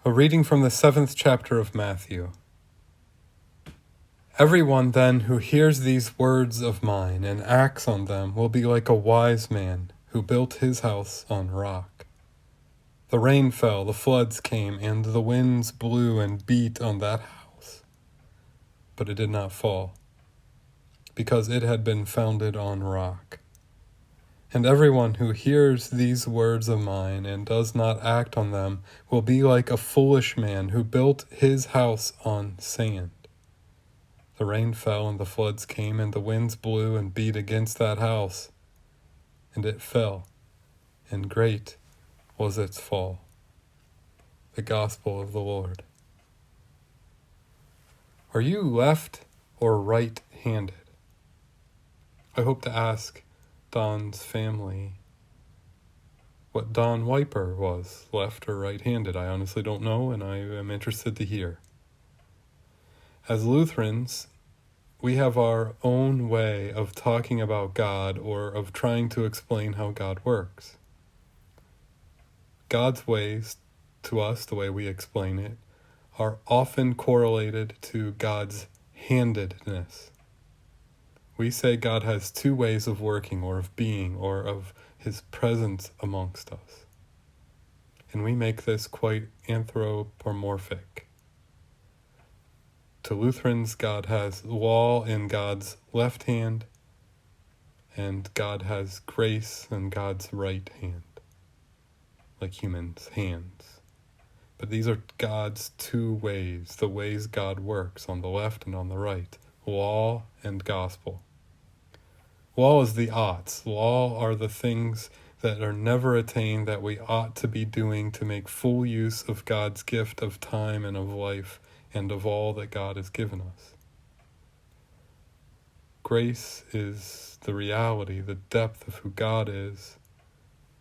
A reading from the 7th chapter of Matthew. Everyone then who hears these words of mine and acts on them will be like a wise man who built his house on rock. The rain fell, the floods came, and the winds blew and beat on that house. But it did not fall, because it had been founded on rock. And everyone who hears these words of mine and does not act on them will be like a foolish man who built his house on sand. The rain fell and the floods came and the winds blew and beat against that house, and it fell, and great was its fall. The Gospel of the Lord. Are you left or right-handed? I hope to ask Don's family what Don Wiper was, left or right-handed. I honestly don't know, and I am interested to hear. As Lutherans, we have our own way of talking about God or of trying to explain how God works. God's ways to us, the way we explain it, are often correlated to God's handedness. We say God has two ways of working or of being or of his presence amongst us. And we make this quite anthropomorphic. To Lutherans, God has law in God's left hand, and God has grace in God's right hand, like humans' hands. But these are God's two ways, the ways God works on the left and on the right, law and gospel. Law is the oughts. Law are the things that are never attained that we ought to be doing to make full use of God's gift of time and of life and of all that God has given us. Grace is the reality, the depth of who God is,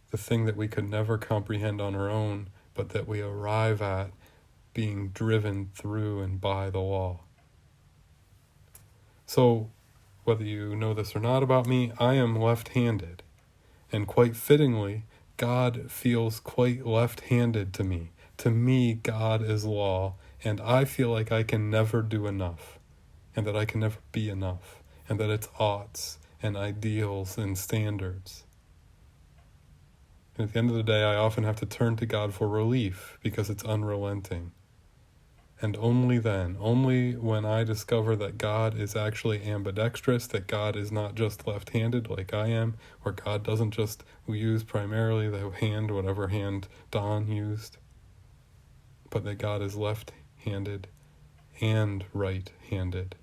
the thing that we could never comprehend on our own, but that we arrive at being driven through and by the law. So, whether you know this or not about me, I am left-handed. And quite fittingly, God feels quite left-handed to me. To me, God is law, and I feel like I can never do enough, and that I can never be enough, and that it's oughts and ideals and standards. And at the end of the day, I often have to turn to God for relief because it's unrelenting. And only then, only when I discover that God is actually ambidextrous, that God is not just left-handed like I am, or God doesn't just use primarily the hand, whatever hand Don used, but that God is left-handed and right-handed,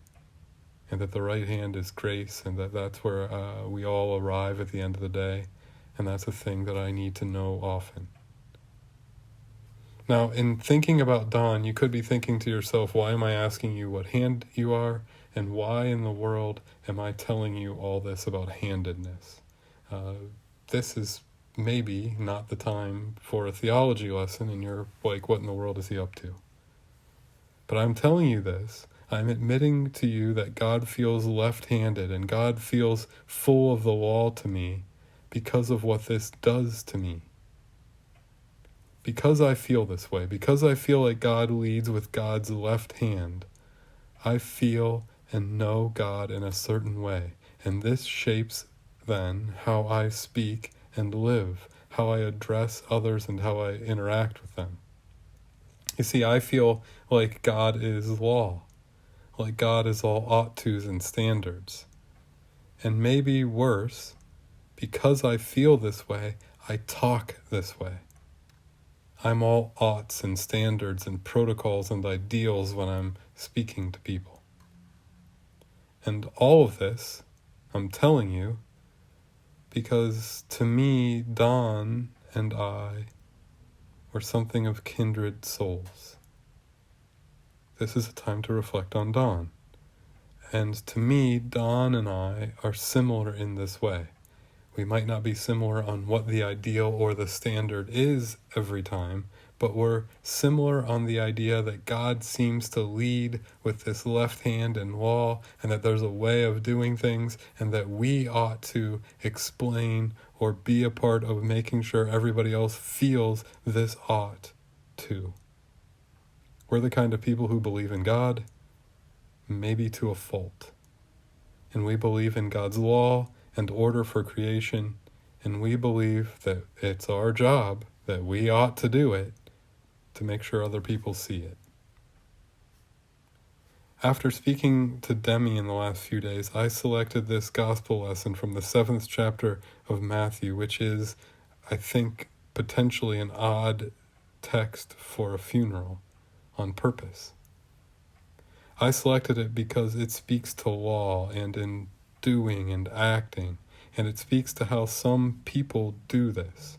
and that the right hand is grace, and that that's where we all arrive at the end of the day, and that's a thing that I need to know often. Now, in thinking about Don, you could be thinking to yourself, why am I asking you what hand you are, and why in the world am I telling you all this about handedness? This is maybe not the time for a theology lesson, and you're like, what in the world is he up to? But I'm telling you this. I'm admitting to you that God feels left-handed, and God feels full of the law to me because of what this does to me. Because I feel this way, because I feel like God leads with God's left hand, I feel and know God in a certain way, and this shapes then how I speak and live, how I address others and how I interact with them. You see, I feel like God is law, like God is all ought-tos and standards. And maybe worse, because I feel this way, I talk this way. I'm all oughts and standards and protocols and ideals when I'm speaking to people. And all of this, I'm telling you, because to me, Don and I were something of kindred souls. This is a time to reflect on Don. And to me, Don and I are similar in this way. We might not be similar on what the ideal or the standard is every time, but we're similar on the idea that God seems to lead with this left hand and law, and that there's a way of doing things, and that we ought to explain or be a part of making sure everybody else feels this ought too. We're the kind of people who believe in God, maybe to a fault. And we believe in God's law and order for creation, and we believe that it's our job, that we ought to do it, to make sure other people see it. After speaking to Demi in the last few days, I selected this gospel lesson from the 7th chapter of Matthew, which is, I think, potentially an odd text for a funeral on purpose. I selected it because it speaks to law and in doing and acting, and it speaks to how some people do this.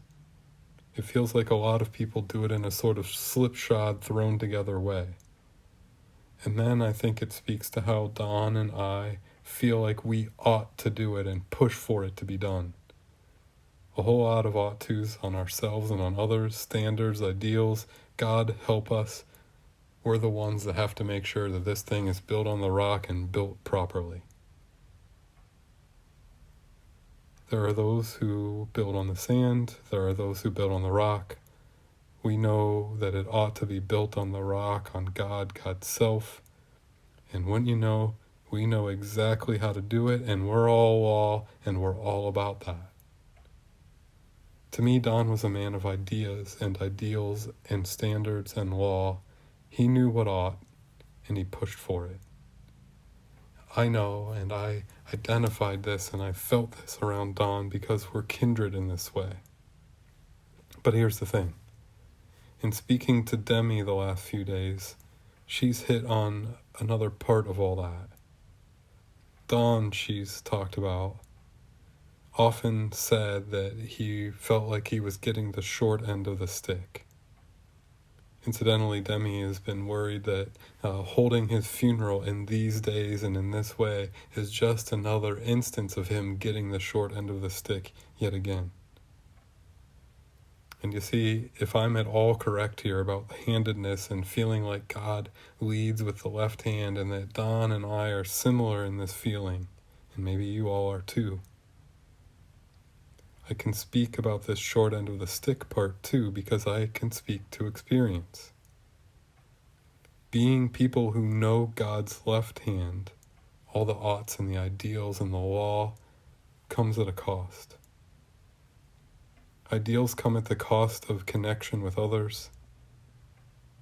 It feels like a lot of people do it in a sort of slipshod, thrown together way. And then I think it speaks to how Don and I feel like we ought to do it and push for it to be done. A whole lot of ought tos on ourselves and on others, standards, ideals. God help us. We're the ones that have to make sure that this thing is built on the rock and built properly. There are those who build on the sand. There are those who build on the rock. We know that it ought to be built on the rock, on God, God's self. And wouldn't you know, we know exactly how to do it, and we're all law, and we're all about that. To me, Don was a man of ideas and ideals and standards and law. He knew what ought, and he pushed for it. I know, and I identified this, and I felt this around Don because we're kindred in this way. But here's the thing. In speaking to Demi the last few days, she's hit on another part of all that. Don, she's talked about, often said that he felt like he was getting the short end of the stick. Incidentally, Demi has been worried that holding his funeral in these days and in this way is just another instance of him getting the short end of the stick yet again. And you see, if I'm at all correct here about the handedness and feeling like God leads with the left hand and that Don and I are similar in this feeling, and maybe you all are too, I can speak about this short end of the stick part too because I can speak to experience. Being people who know God's left hand, all the oughts and the ideals and the law, comes at a cost. Ideals come at the cost of connection with others.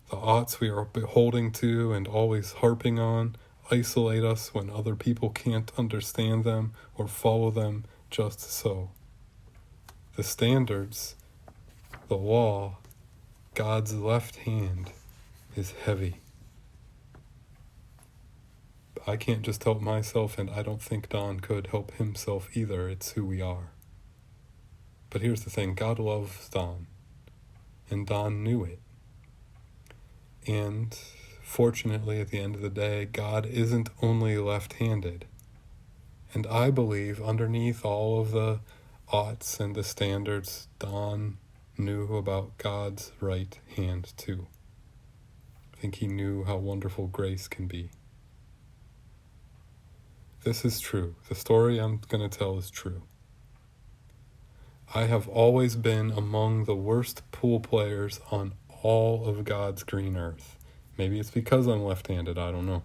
The oughts we are holding to and always harping on isolate us when other people can't understand them or follow them just so. The standards, the law, God's left hand is heavy. I can't just help myself, and I don't think Don could help himself either. It's who we are. But here's the thing, God loves Don, and Don knew it. And fortunately, at the end of the day, God isn't only left-handed. And I believe underneath all of the oughts and the standards, Don knew about God's right hand too. I think he knew how wonderful grace can be. This is true. The story I'm going to tell is true. I have always been among the worst pool players on all of God's green earth. Maybe it's because I'm left-handed, I don't know.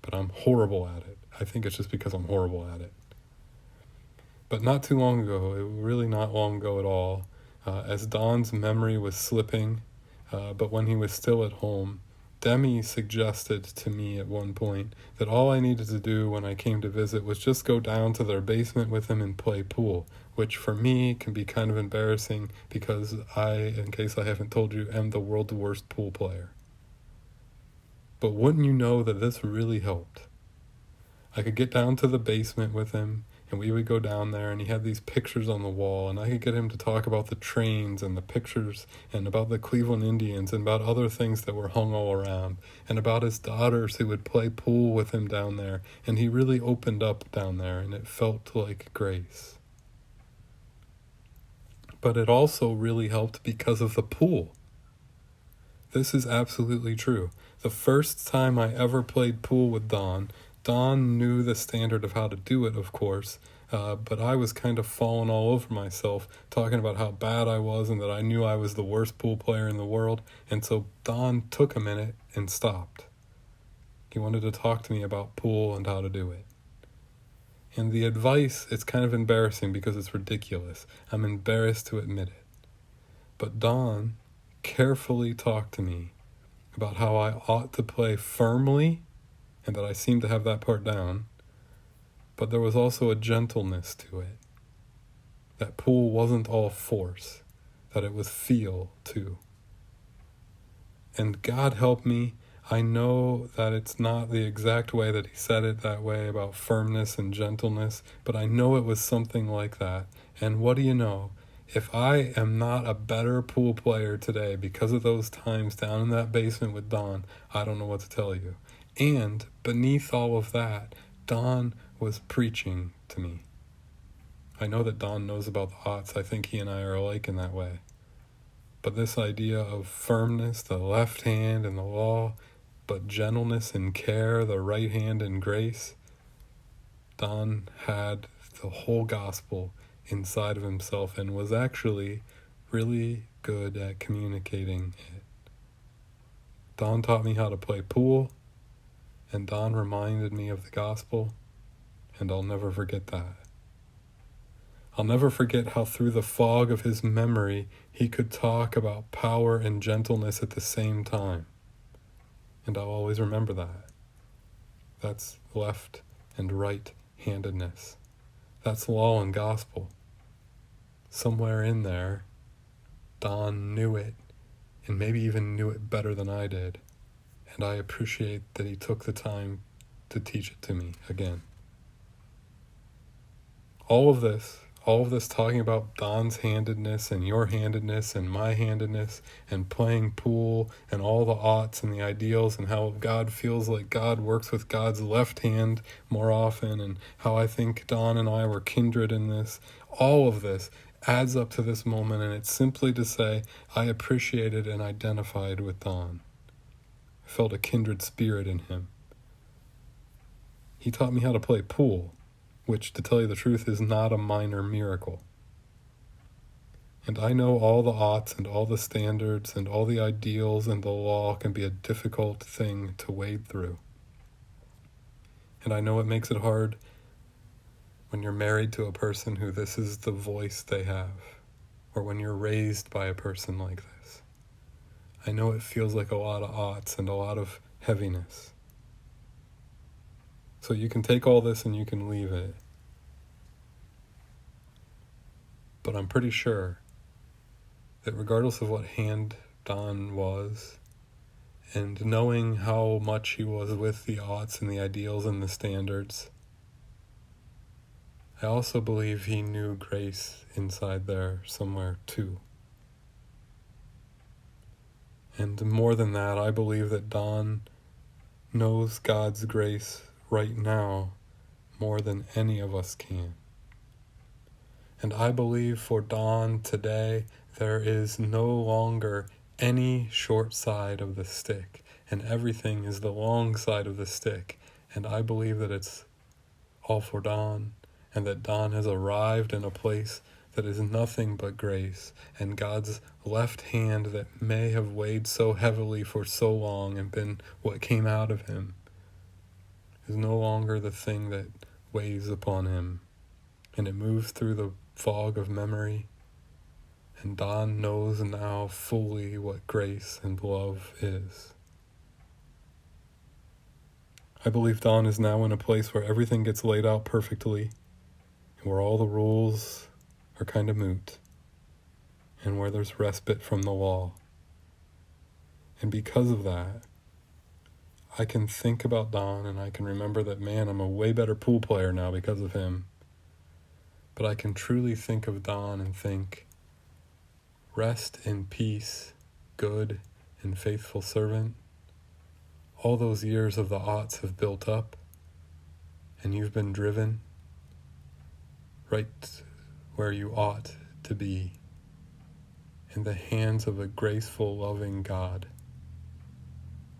But I'm horrible at it. I think it's just because I'm horrible at it. But not too long ago, really not long ago at all, as Don's memory was slipping, but when he was still at home, Demi suggested to me at one point that all I needed to do when I came to visit was just go down to their basement with him and play pool, which for me can be kind of embarrassing because I, in case I haven't told you, am the world's worst pool player. But wouldn't you know that this really helped? I could get down to the basement with him, and we would go down there, and he had these pictures on the wall, and I could get him to talk about the trains and the pictures and about the Cleveland Indians and about other things that were hung all around and about his daughters who would play pool with him down there, and he really opened up down there, and it felt like grace. But it also really helped because of the pool. This is absolutely true. The first time I ever played pool with Don knew the standard of how to do it, of course, but I was kind of falling all over myself, talking about how bad I was and that I knew I was the worst pool player in the world. And so Don took a minute and stopped. He wanted to talk to me about pool and how to do it. And the advice, it's kind of embarrassing because it's ridiculous. I'm embarrassed to admit it. But Don carefully talked to me about how I ought to play firmly, and that I seemed to have that part down, but there was also a gentleness to it. That pool wasn't all force, that it was feel too. And God help me, I know that it's not the exact way that he said it that way about firmness and gentleness, but I know it was something like that. And what do you know? If I am not a better pool player today because of those times down in that basement with Don, I don't know what to tell you. And beneath all of that, Don was preaching to me. I know that Don knows about the odds. I think he and I are alike in that way. But this idea of firmness, the left hand and the law, but gentleness and care, the right hand and grace, Don had the whole gospel inside of himself and was actually really good at communicating it. Don taught me how to play pool, and Don reminded me of the gospel, and I'll never forget that. I'll never forget how through the fog of his memory he could talk about power and gentleness at the same time. And I'll always remember that. That's left and right-handedness. That's law and gospel. Somewhere in there, Don knew it, and maybe even knew it better than I did. And I appreciate that he took the time to teach it to me again. All of this talking about Don's handedness and your handedness and my handedness and playing pool and all the oughts and the ideals and how God feels like God works with God's left hand more often and how I think Don and I were kindred in this. All of this adds up to this moment, and it's simply to say I appreciated and identified with Don. I felt a kindred spirit in him. He taught me how to play pool, which, to tell you the truth, is not a minor miracle. And I know all the oughts and all the standards and all the ideals and the law can be a difficult thing to wade through. And I know it makes it hard when you're married to a person who this is the voice they have, or when you're raised by a person like this. I know it feels like a lot of oughts and a lot of heaviness. So you can take all this and you can leave it. But I'm pretty sure that regardless of what hand Don was, and knowing how much he was with the oughts and the ideals and the standards, I also believe he knew grace inside there somewhere too. And more than that, I believe that Don knows God's grace right now more than any of us can. And I believe for Don today, there is no longer any short side of the stick, and everything is the long side of the stick. And I believe that it's all for Don, and that Don has arrived in a place that is nothing but grace, and God's left hand that may have weighed so heavily for so long and been what came out of him is no longer the thing that weighs upon him, and it moves through the fog of memory, and Don knows now fully what grace and love is. I believe Don is now in a place where everything gets laid out perfectly, and where all the rules are kind of moot, and where there's respite from the law. And because of that, I can think about Don, and I can remember that, man, I'm a way better pool player now because of him. But I can truly think of Don and think, rest in peace, good and faithful servant. All those years of the oughts have built up, and you've been driven right where you ought to be, in the hands of a graceful, loving God,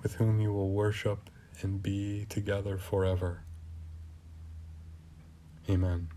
with whom you will worship and be together forever. Amen.